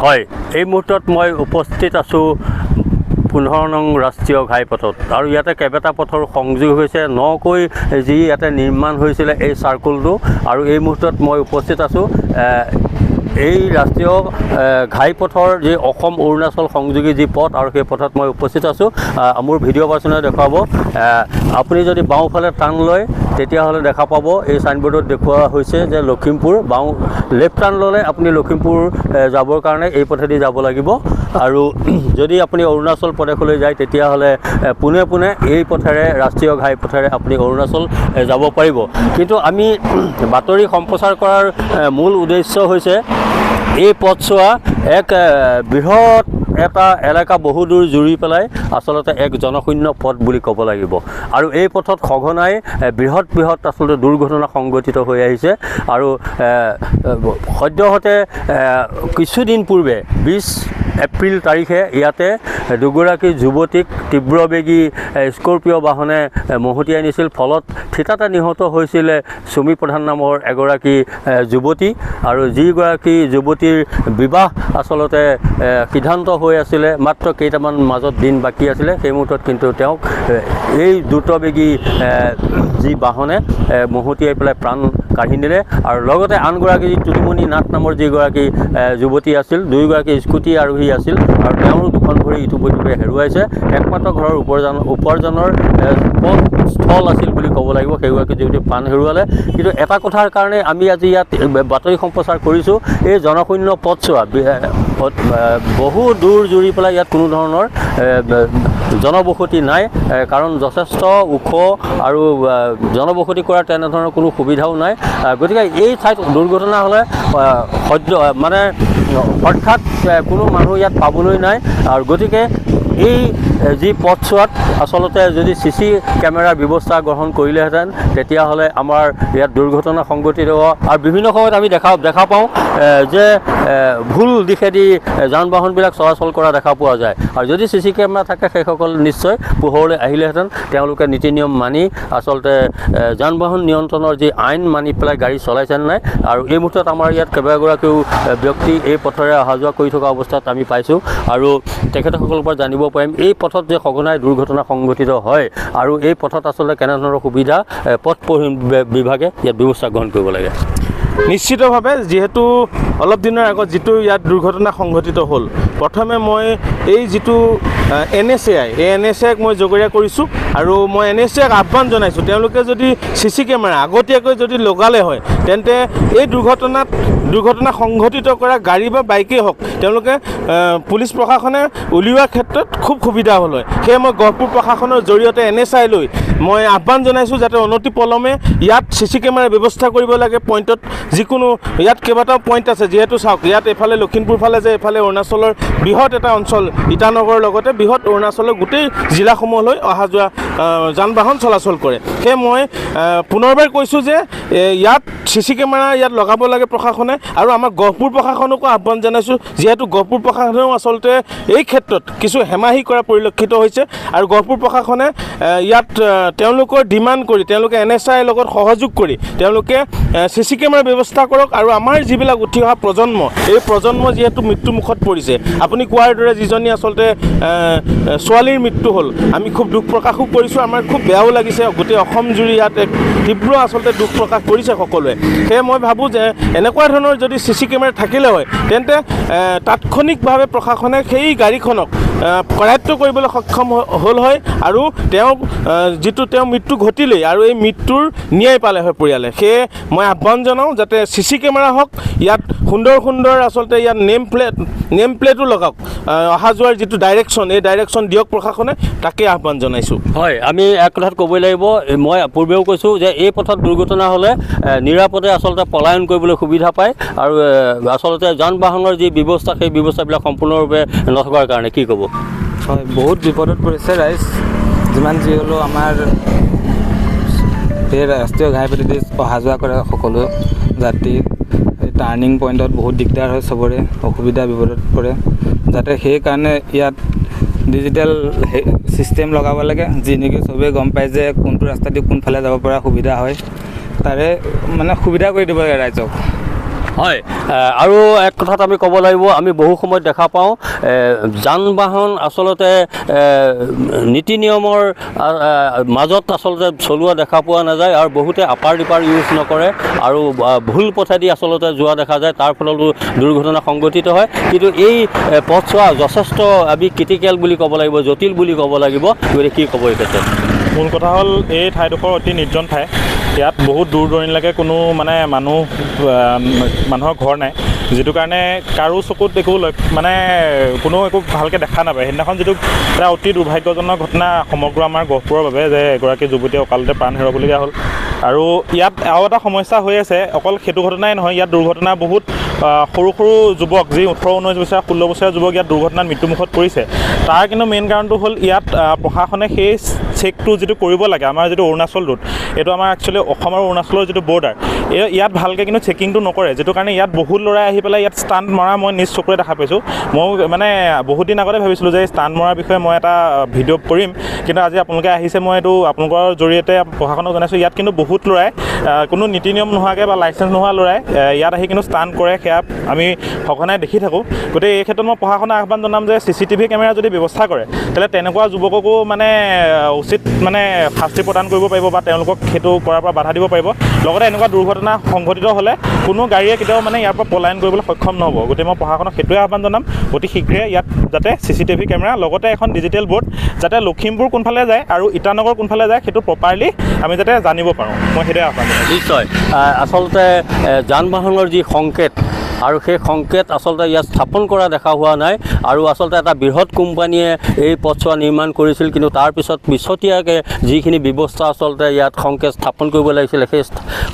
হয়, এই মুহূৰ্তত মই উপস্থিত আছোঁ 15 নং ৰাষ্ট্ৰীয় ঘাইপথত আৰু ইয়াতে কেইবাটা পথৰ সংযোগ হৈছে নকৈ যি ইয়াতে নিৰ্মাণ হৈছিলে এই চাৰ্কুলটো আৰু এই মুহূৰ্তত মই উপস্থিত আছোঁ এই ৰাষ্ট্ৰীয় ঘাইপথৰ যি অসম অৰুণাচল সংযোগী যি পথ আৰু সেই পথত মই উপস্থিত আছোঁ। মোৰ ভিডিঅ' পাৰ্চনে দেখুৱাব। আপুনি যদি বাওঁফালে টাৰ্ণ লয় তেতিয়াহ'লে দেখা পাব এই চাইনবোৰ্ডত দেখুওৱা হৈছে যে লখিমপুৰ বাওঁ লেফ্ট টাৰ্ণ ল'লে আপুনি লখিমপুৰ যাবৰ কাৰণে এই পথেদি যাব লাগিব আৰু যদি আপুনি অৰুণাচল প্ৰদেশলৈ যায় তেতিয়াহ'লে পোনে পোনে এই পথেৰে ৰাষ্ট্ৰীয় ঘাইপথেৰে আপুনি অৰুণাচল যাব পাৰিব। কিন্তু আমি বাতৰি সম্প্ৰচাৰ কৰাৰ মূল উদ্দেশ্য হৈছে এই পথছোৱা এক বৃহৎ এটা এলেকা বহু দূৰ জুৰি পেলাই আচলতে এক জনশূন্য পথ বুলি ক'ব লাগিব আৰু এই পথত সঘনাই বৃহৎ আচলতে দুৰ্ঘটনা সংঘটিত হৈ আহিছে আৰু সদ্যহতে কিছুদিন পূৰ্বে 20 এপ্ৰিল তাৰিখে ইয়াতে দুগৰাকী যুৱতীক তীব্ৰবেগী স্কৰ্পিঅ' বাহনে মহতিয়াই নিছিল, ফলত থিতাতে নিহত হৈছিলে সুমি প্ৰধান নামৰ এগৰাকী যুৱতী আৰু যিগৰাকী যুৱতীৰ বিবাহ আচলতে সিদ্ধান্ত হৈ আছিলে, মাত্ৰ কেইটামান মাজত দিন বাকী আছিলে, সেই মুহূৰ্তত কিন্তু তেওঁক এই দ্ৰুতবেগী যি বাহনে মহতিয়াই পেলাই প্ৰাণ কাঢ়ি নিলে আৰু লগতে আনগৰাকী তুলিমণি নাথ নামৰ যিগৰাকী যুৱতী আছিল, দুয়োগৰাকী স্কুটি আৰোহী আছিল আৰু তেওঁৰো দুখন ভৰি ইটোপে হেৰুৱাইছে। একমাত্ৰ ঘৰৰ উপাৰ্জনৰ স্থল আছিল বুলি ক'ব লাগিব, সেইগৰাকী যুৱতী প্ৰাণ হেৰুৱালে। কিন্তু এটা কথাৰ কাৰণে আমি আজি ইয়াত বাতৰি সম্প্ৰচাৰ কৰিছোঁ, এই জনশূন্য পথছোৱা বহু দূৰ জুৰি পেলাই ইয়াত কোনো ধৰণৰ জনবসতি নাই, কাৰণ যথেষ্ট ওখ আৰু জনবসতি কৰাৰ তেনেধৰণৰ কোনো সুবিধাও নাই। গতিকে এই ঠাইত দুৰ্ঘটনা হ'লে মানে হঠাৎ কোনো মানুহ ইয়াত পাবলৈ নাই আৰু গতিকে এই যি পথছোৱাত আচলতে যদি CC কেমেৰাৰ ব্যৱস্থা গ্ৰহণ কৰিলেহেঁতেন তেতিয়াহ'লে আমাৰ ইয়াত দুৰ্ঘটনা সংঘটিত হ'ব আৰু বিভিন্ন সময়ত আমি দেখা পাওঁ যে ভুল দিশেদি যান বাহনবিলাক চলাচল কৰা দেখা পোৱা যায় আৰু যদি CC কেমেৰা থাকে সেইসকল নিশ্চয় পোহৰলৈ আহিলেহেঁতেন, তেওঁলোকে নীতি নিয়ম মানি আচলতে যান বাহন নিয়ন্ত্ৰণৰ যি আইন মানি পেলাই গাড়ী চলাইছে নাই আৰু এই মুহূৰ্তত আমাৰ ইয়াত কেইবাগৰাকীও ব্যক্তি এই পথেৰে অহা যোৱা কৰি থকা অৱস্থাত আমি পাইছোঁ আৰু তেখেতসকলৰ পৰা জানিব পাৰিম এই পথত যে সঘনাই দুৰ্ঘটনা সংঘটিত হয় আৰু এই পথত আচলতে কেনেধৰণৰ সুবিধা পথ বিভাগে ইয়াত ব্যৱস্থা গ্ৰহণ কৰিব লাগে। নিশ্চিতভাৱে যিহেতু অলপ দিনৰ আগত যিটো ইয়াত দুৰ্ঘটনা সংঘটিত হ'ল, প্ৰথমে মই এই যিটো NSAI এই NSAIক মই জগৰীয়া কৰিছোঁ আৰু মই NSAIক আহ্বান জনাইছোঁ, তেওঁলোকে যদি CC কেমেৰা আগতীয়াকৈ যদি লগালে হয় তেন্তে এই দুৰ্ঘটনা সংঘটিত কৰা গাড়ী বা বাইকেই হওক তেওঁলোকে পুলিচ প্ৰশাসনে উলিওৱাৰ ক্ষেত্ৰত খুব সুবিধা হ'ল হয়। সেয়ে মই গহপুৰ প্ৰশাসনৰ জৰিয়তে NSAI লৈ মই আহ্বান জনাইছোঁ যাতে অনতি পলমে ইয়াত CC কেমেৰাৰ ব্যৱস্থা কৰিব লাগে। পইণ্টত যিকোনো ইয়াত কেইবাটাও পইণ্ট আছে, যিহেতু চাওক ইয়াত এইফালে লখিমপুৰ ফালে যে এইফালে অৰুণাচলৰ বৃহৎ এটা অঞ্চল ইটানগৰৰ লগতে বৃহৎ অৰুণাচলৰ গোটেই জিলাসমূহলৈ অহা যোৱা যান বাহন চলাচল কৰে। সেয়ে মই পুনৰবাৰ কৈছোঁ যে ইয়াত CC কেমেৰা ইয়াত লগাব লাগে প্ৰশাসনে আৰু আমাৰ গহপুৰ প্ৰশাসনকো আহ্বান জনাইছোঁ, যিহেতু গহপুৰ প্ৰশাসনেও আচলতে এই ক্ষেত্ৰত কিছু হেমাহি কৰা পৰিলক্ষিত হৈছে আৰু গহপুৰ প্ৰশাসনে ইয়াত তেওঁলোকৰ ডিমাণ্ড কৰি তেওঁলোকে NSAIৰ লগত সহযোগ কৰি তেওঁলোকে CC কেমেৰা ব্যৱস্থা কৰক আৰু আমাৰ যিবিলাক উঠি অহা প্ৰজন্ম, এই প্ৰজন্ম যিহেতু মৃত্যুমুখত পৰিছে, আপুনি কোৱাৰ দৰে যিজনী আচলতে ছোৱালীৰ মৃত্যু হ'ল, আমি খুব দুখ প্ৰকাশো কৰিছোঁ, আমাৰ খুব বেয়াও লাগিছে, গোটেই অসম জুৰি ইয়াত এক তীব্ৰ আচলতে দুখ প্ৰকাশ কৰিছে সকলোৱে। সেয়ে মই ভাবোঁ যে এনেকুৱা ধৰণৰ যদি CC কেমেৰা থাকিলে হয় তেন্তে তাৎক্ষণিকভাৱে প্ৰশাসনে সেই গাড়ীখনক কৰায়ত্ব কৰিবলৈ সক্ষম হ'ল হয় আৰু তেওঁক তেওঁ মৃত্যু ঘটিলেই আৰু এই মৃত্যুৰ ন্যায় পালে হয় পৰিয়ালে। সেয়ে মই আহ্বান জনাওঁ যাতে CC কেমেৰা হওক, ইয়াত সুন্দৰ আচলতে ইয়াত নেম প্লেটো লগাওক, অহা যোৱাৰ যিটো ডাইৰেকশ্যন এই ডাইৰেকশ্যন দিয়ক প্ৰশাসনে, তাকে আহ্বান জনাইছোঁ। হয়, আমি এক কথাত ক'বই লাগিব, মই পূৰ্বেও কৈছোঁ যে এই পথত দুৰ্ঘটনা হ'লে নিৰাপদে আচলতে পলায়ন কৰিবলৈ সুবিধা পায় আৰু আচলতে যান বাহনৰ যি ব্যৱস্থা সেই ব্যৱস্থাবিলাক সম্পূৰ্ণৰূপে নথকাৰ কাৰণে কি ক'ব? হয়, বহুত বিপদত পৰিছে ৰাইজ। যিমান যি হ'লেও আমাৰ এই ৰাষ্ট্ৰীয় ঘাইপথেদি অহা যোৱা কৰে সকলো যাত্ৰী, টাৰ্ণিং পইণ্টত বহুত দিগদাৰ হয়, চবৰে অসুবিধা বিপদত পৰে। যাতে সেইকাৰণে ইয়াত ডিজিটেল চিষ্টেম লগাব লাগে, যি নেকি চবেই গম পায় যে কোনটো ৰাস্তা দি কোনফালে যাব পৰা সুবিধা হয়, তাৰে মানে সুবিধা কৰি দিব লাগে ৰাইজক। হয় আৰু এক কথাত আমি ক'ব লাগিব আমি বহু সময়ত দেখা পাওঁ যান বাহন আচলতে নীতি নিয়মৰ মাজত আচলতে চলোৱা দেখা পোৱা নাযায় আৰু বহুতে আপাৰ ডিপাৰ ইউজ নকৰে আৰু ভুল পথেদি আচলতে যোৱা দেখা যায় তাৰ ফলতো দুৰ্ঘটনা সংঘটিত হয় কিন্তু এই পথছোৱা যথেষ্ট আমি ক্ৰিটিকেল বুলি ক'ব লাগিব জটিল বুলি ক'ব লাগিব গতিকে কি ক'ব এই ক্ষেত্ৰত মূল কথা হ'ল এই ঠাইডোখৰ অতি নিৰ্জন ঠাই ইয়াত বহুত দূৰ দূৰণিলৈকে কোনো মানে মানুহৰ ঘৰ নাই যিটো কাৰণে কাৰো চকুত একো মানে কোনো একো ভালকৈ দেখা নাপায় সেইদিনাখন যিটো এটা অতি দুৰ্ভাগ্যজনক ঘটনা সমগ্ৰ আমাৰ গহপুৰৰ বাবে যে এগৰাকী যুৱতীয়ে অকালতে প্ৰাণ হেৰুৱাবলগীয়া হ'ল আৰু ইয়াত আৰু এটা সমস্যা হৈ আছে অকল সেইটো ঘটনাই নহয় ইয়াত দুৰ্ঘটনা বহুত সৰু সৰু যুৱক যি 18-19 বছৰীয়া 16 বছৰীয়া যুৱক ইয়াত দুৰ্ঘটনাত মৃত্যুমুখত পৰিছে তাৰ কিন্তু মেইন কাৰণটো হ'ল ইয়াত প্ৰশাসনে সেই চেকটো যিটো কৰিব লাগে আমাৰ যিটো অৰুণাচল ৰোড এইটো আমাৰ একচুৱেলি অসম আৰু অৰুণাচলৰ যিটো বৰ্ডাৰ ইয়াত ভালকৈ কিন্তু চেকিংটো নকৰে যিটো কাৰণে ইয়াত বহুত ল'ৰাই আহি পেলাই ইয়াত ষ্টাণ্ট মৰা মই নিজ চকুৰে দেখা পাইছোঁ মই মানে বহুত দিন আগতে ভাবিছিলোঁ যে ষ্টাণ্ট মৰাৰ বিষয়ে মই এটা ভিডিঅ' কৰিম কিন্তু আজি আপোনালোকে আহিছে মই এইটো আপোনালোকৰ জৰিয়তে প্ৰশাসনক জনাইছোঁ ইয়াত কিন্তু বহুত ল'ৰাই কোনো নীতি নিয়ম নোহোৱাকৈ বা লাইচেঞ্চ নোহোৱা ল'ৰাই ইয়াত আহি কিন্তু ষ্টাণ্ট কৰে সেয়া আমি সঘনাই দেখি থাকোঁ গতিকে এই ক্ষেত্ৰত মই প্ৰশাসনক আহ্বান জনাম যে CCTV কেমেৰা যদি ব্যৱস্থা কৰে তেতিয়াহ'লে তেনেকুৱা যুৱককো মানে উচিত মানে শাস্তি প্ৰদান কৰিব পাৰিব বা তেওঁলোকক সেইটো কৰাৰ পৰা বাধা দিব পাৰিব লগতে এনেকুৱা দুৰ্ঘটনা সংঘটিত হ'লে কোনো গাড়ীয়ে কেতিয়াও মানে ইয়াৰ পৰা পলায়ন কৰিবলৈ সক্ষম নহ'ব গতিকে মই প্ৰশাসনক সেইটোৱে আহ্বান জনাম অতি শীঘ্ৰে ইয়াত যাতে CCTV কেমেৰা লগতে এখন ডিজিটেল বৰ্ড যাতে লখিমপুৰ কোনফালে যায় আৰু ইটানগৰ কোনফালে যায় সেইটো প্ৰপাৰলি আমি যাতে জানিব পাৰোঁ মই সেইটোৱে আহ্বান জনাম নিশ্চয় আচলতে যান বাহনৰ যি সংকেত আৰু সেই সংকেত আচলতে ইয়াত স্থাপন কৰা দেখা হোৱা নাই আৰু আচলতে এটা বৃহৎ কোম্পানীয়ে এই পথছোৱা নিৰ্মাণ কৰিছিল কিন্তু তাৰপিছত পিছতীয়াকৈ যিখিনি ব্যৱস্থা আচলতে ইয়াত সংকেত স্থাপন কৰিব লাগিছিলে সেই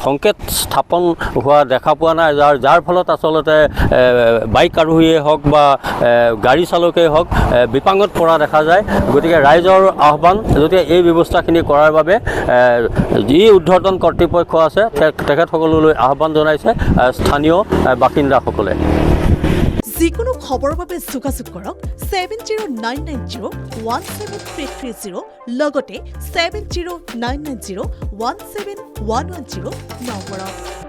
সংকেত স্থাপন হোৱা দেখা পোৱা নাই যাৰ ফলত আচলতে বাইক আৰোহীয়ে হওক বা গাড়ী চালকেই হওক বিপাঙত পৰা দেখা যায় গতিকে ৰাইজৰ আহ্বান যদি এই ব্যৱস্থাখিনি কৰাৰ বাবে যি ঊৰ্ধ্বতন কৰ্তৃপক্ষ আছে তেখেতসকললৈ আহ্বান জনাইছে স্থানীয় বাসিন্দাসকলে যিকোনো খবৰৰ বাবে যোগাযোগ কৰক 7099017330 লগতে 7099017110 নম্বৰত।